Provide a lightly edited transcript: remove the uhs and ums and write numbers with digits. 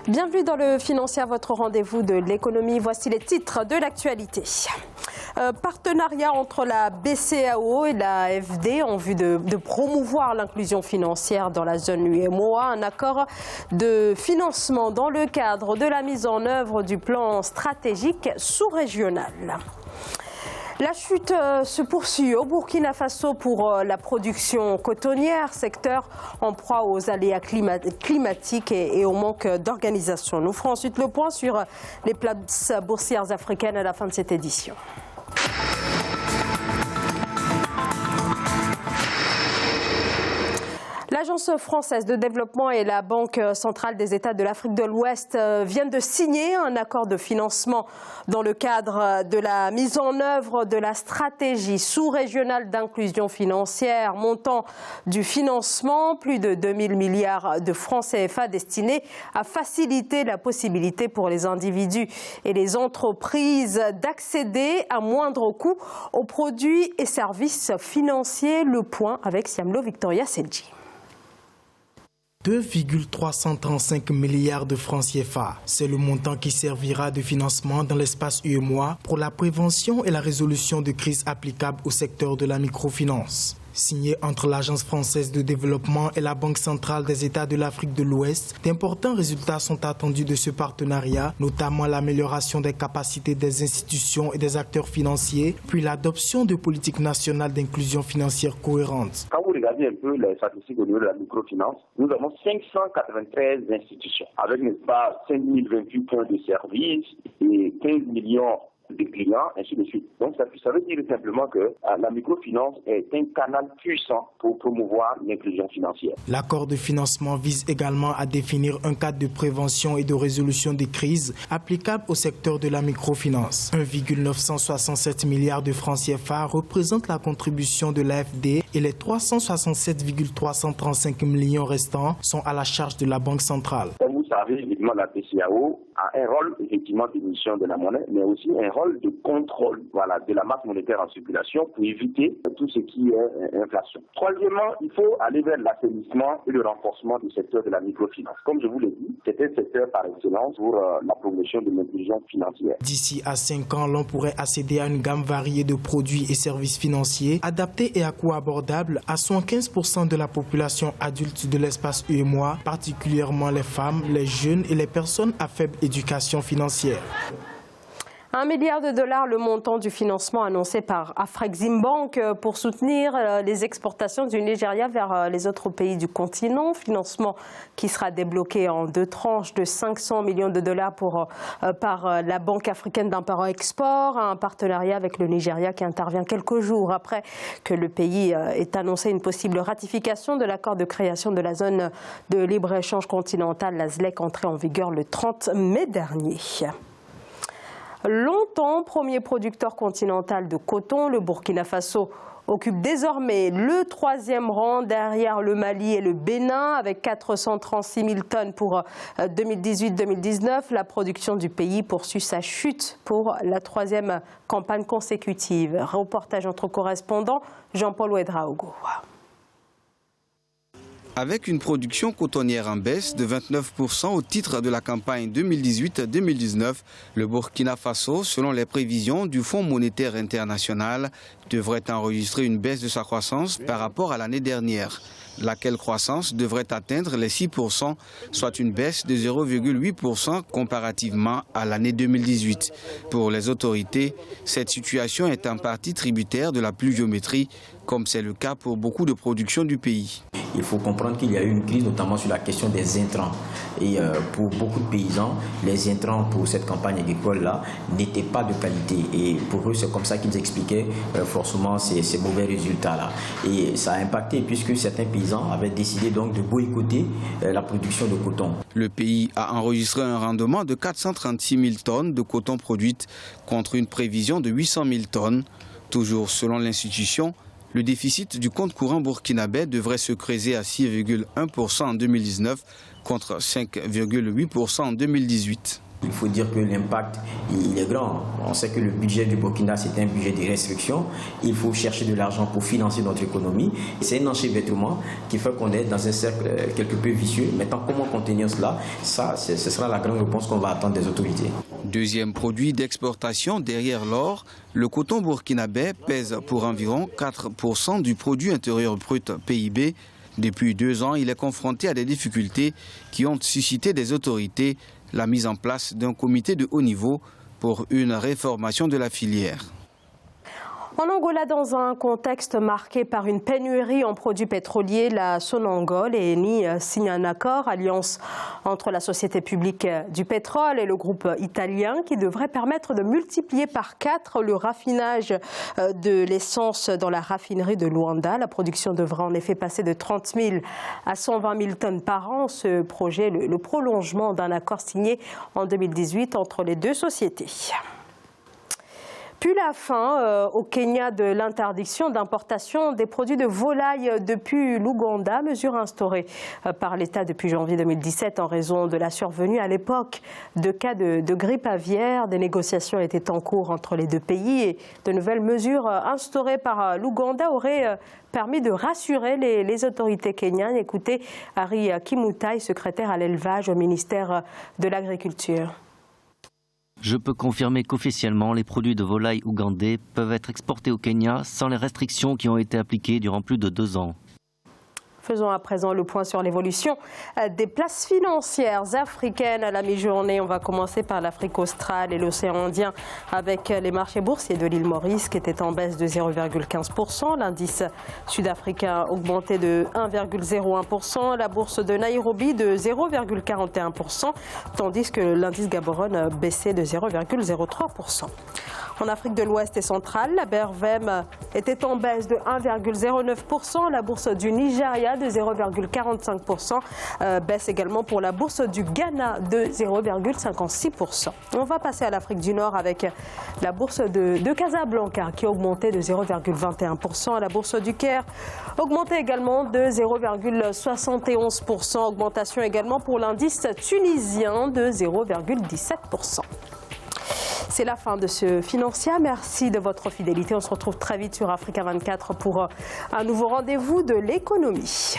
Bienvenue dans le Financier, votre rendez-vous de l'économie. Voici les titres de l'actualité. Partenariat entre la BCEAO et la FD en vue de promouvoir l'inclusion financière dans la zone UEMOA. Un accord de financement dans le cadre de la mise en œuvre du plan stratégique sous-régional. La chute se poursuit au Burkina Faso pour la production cotonnière, secteur en proie aux aléas climatiques et au manque d'organisation. Nous ferons ensuite le point sur les places boursières africaines à la fin de cette édition. L'Agence française de développement et la Banque centrale des États de l'Afrique de l'Ouest viennent de signer un accord de financement dans le cadre de la mise en œuvre de la stratégie sous-régionale d'inclusion financière. Montant du financement, plus de 2000 milliards de francs CFA destinés à faciliter la possibilité pour les individus et les entreprises d'accéder à moindre coût aux produits et services financiers. Le point avec Siamlo Victoria Sedji. 2,335 milliards de francs CFA. C'est le montant qui servira de financement dans l'espace UEMOA pour la prévention et la résolution de crises applicables au secteur de la microfinance. Signé entre l'Agence française de développement et la Banque centrale des États de l'Afrique de l'Ouest, d'importants résultats sont attendus de ce partenariat, notamment l'amélioration des capacités des institutions et des acteurs financiers, puis l'adoption de politiques nationales d'inclusion financière cohérentes. Quand vous regardez un peu les statistiques au niveau de la microfinance, nous avons 593 institutions, avec, n'est-ce pas, 5028 points de service et 15 millions de clients, ainsi de suite. Donc ça veut dire simplement que la microfinance est un canal puissant pour promouvoir l'inclusion financière. L'accord de financement vise également à définir un cadre de prévention et de résolution des crises applicable au secteur de la microfinance. 1,967 milliards de francs CFA représentent la contribution de l'AFD et les 367,335 millions restants sont à la charge de la Banque centrale. Comme vous savez, évidemment, la BCEAO a un rôle effectivement d'émission de la monnaie, mais aussi un rôle de contrôle de la masse monétaire en circulation pour éviter tout ce qui est inflation. Troisièmement, il faut aller vers l'assainissement et le renforcement du secteur de la microfinance. Comme je vous l'ai dit, c'est un secteur par excellence pour la promotion de l'inclusion financière. D'ici à 5 ans, l'on pourrait accéder à une gamme variée de produits et services financiers adaptés et à coût abordable à 75% de la population adulte de l'espace UEMOA, particulièrement les femmes, les jeunes et les personnes à faible éducation financière. 1 milliard de dollars, le montant du financement annoncé par Afreximbank pour soutenir les exportations du Nigeria vers les autres pays du continent. Financement qui sera débloqué en 2 tranches de 500 millions de dollars par la Banque africaine d'import-export. Un partenariat avec le Nigeria qui intervient quelques jours après que le pays ait annoncé une possible ratification de l'accord de création de la zone de libre-échange continentale, la ZLEC, entrée en vigueur le 30 mai dernier. Longtemps premier producteur continental de coton, le Burkina Faso occupe désormais le 3e rang derrière le Mali et le Bénin avec 436 000 tonnes pour 2018-2019. La production du pays poursuit sa chute pour la 3e campagne consécutive. Reportage entre correspondants, Jean-Paul Ouedraogo. Avec une production cotonnière en baisse de 29% au titre de la campagne 2018-2019, le Burkina Faso, selon les prévisions du Fonds monétaire international, devrait enregistrer une baisse de sa croissance par rapport à l'année dernière, laquelle croissance devrait atteindre les 6%, soit une baisse de 0,8% comparativement à l'année 2018. Pour les autorités, cette situation est en partie tributaire de la pluviométrie, comme c'est le cas pour beaucoup de productions du pays. Il faut comprendre qu'il y a eu une crise notamment sur la question des intrants. Et pour beaucoup de paysans, les intrants pour cette campagne agricole-là n'étaient pas de qualité. Et pour eux, c'est comme ça qu'ils expliquaient forcément ces mauvais résultats-là. Et ça a impacté puisque certains paysans avaient décidé donc de boycotter la production de coton. Le pays a enregistré un rendement de 436 000 tonnes de coton produites contre une prévision de 800 000 tonnes. Toujours selon l'institution, le déficit du compte courant burkinabé devrait se creuser à 6,1% en 2019 contre 5,8% en 2018. Il faut dire que l'impact, il est grand. On sait que le budget du Burkina, c'est un budget de restriction. Il faut chercher de l'argent pour financer notre économie. C'est un enchevêtrement qui fait qu'on est dans un cercle quelque peu vicieux. Maintenant, comment contenir cela? Ça, ce sera la grande réponse qu'on va attendre des autorités. Deuxième produit d'exportation derrière l'or, le coton burkinabé pèse pour environ 4% du produit intérieur brut PIB. Depuis 2 ans, il est confronté à des difficultés qui ont suscité des autorités, la mise en place d'un comité de haut niveau pour une réformation de la filière. En Angola, dans un contexte marqué par une pénurie en produits pétroliers, la Sonangol et Eni signent un accord, alliance entre la Société publique du pétrole et le groupe italien, qui devrait permettre de multiplier par 4 le raffinage de l'essence dans la raffinerie de Luanda. La production devra en effet passer de 30 000 à 120 000 tonnes par an. Ce projet, le prolongement d'un accord signé en 2018 entre les deux sociétés. Puis la fin au Kenya de l'interdiction d'importation des produits de volaille depuis l'Ouganda, mesure instaurée par l'État depuis janvier 2017 en raison de la survenue à l'époque de cas de grippe aviaire. Des négociations étaient en cours entre les deux pays et de nouvelles mesures instaurées par l'Ouganda auraient permis de rassurer les autorités kenyanes. Écoutez Harry Kimutai, secrétaire à l'élevage au ministère de l'Agriculture. Je peux confirmer qu'officiellement, les produits de volaille ougandais peuvent être exportés au Kenya sans les restrictions qui ont été appliquées durant plus de 2 ans. Faisons à présent le point sur l'évolution des places financières africaines à la mi-journée. On va commencer par l'Afrique australe et l'océan Indien avec les marchés boursiers de l'île Maurice qui étaient en baisse de 0,15%. L'indice sud-africain augmenté de 1,01%. La bourse de Nairobi de 0,41%, tandis que l'indice Gaborone baissait de 0,03%. En Afrique de l'Ouest et centrale, la BRVM était en baisse de 1,09%. La bourse du Nigeria de 0,45%. Baisse également pour la bourse du Ghana de 0,56%. On va passer à l'Afrique du Nord avec la bourse de Casablanca qui a augmenté de 0,21%. La bourse du Caire augmentait également de 0,71%. Augmentation également pour l'indice tunisien de 0,17%. C'est la fin de ce Financia. Merci de votre fidélité. On se retrouve très vite sur Africa 24 pour un nouveau rendez-vous de l'économie.